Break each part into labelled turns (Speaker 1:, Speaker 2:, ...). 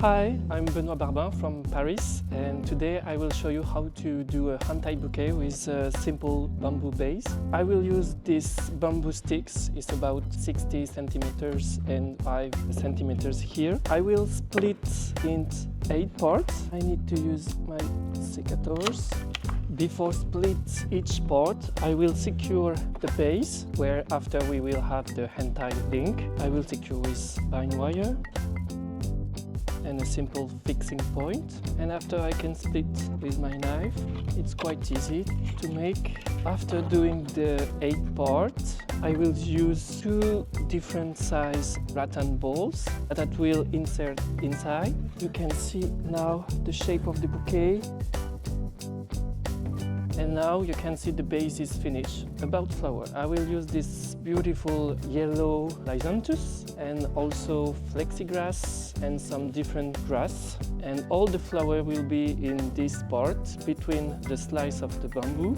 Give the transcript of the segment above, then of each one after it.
Speaker 1: Hi, I'm Benoît Barbin from Paris, and today I will show you how to do a hand-tied bouquet with a simple bamboo base. I will use these bamboo sticks. It's about 60 centimeters and 5 centimeters here. I will split into 8 parts. I need to use my secateurs. Before split each part, I will secure the base, where after we will have the hand-tied link. I will secure with bind wire and a simple fixing point. And after I can split with my knife. It's quite easy to make. After doing the 8 parts, I will use 2 different size rattan balls that will insert inside. You can see now the shape of the bouquet. And now you can see the base is finished. About flower, I will use this beautiful yellow Lisianthus and also flexigrass and some different grass. And all the flower will be in this part between the slice of the bamboo.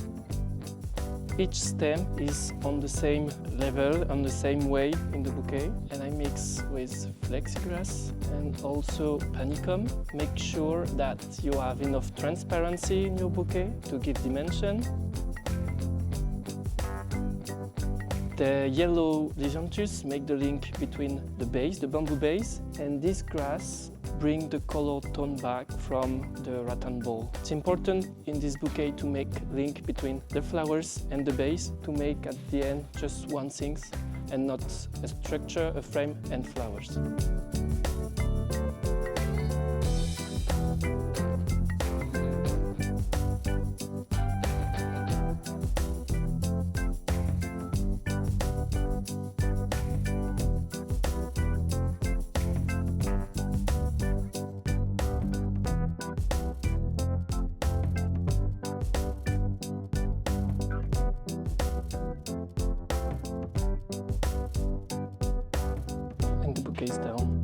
Speaker 1: Each stem is on the same level, on the same way in the bouquet. And I mix with flexigrass and also panicum. Make sure that you have enough transparency in your bouquet to give dimension. The yellow Lisianthus make the link between the base, the bamboo base, and this grass bring the color tone back from the rattan ball. It's important in this bouquet to make link between the flowers and the base, to make at the end just one thing and not a structure, a frame and flowers. And the bouquet is down.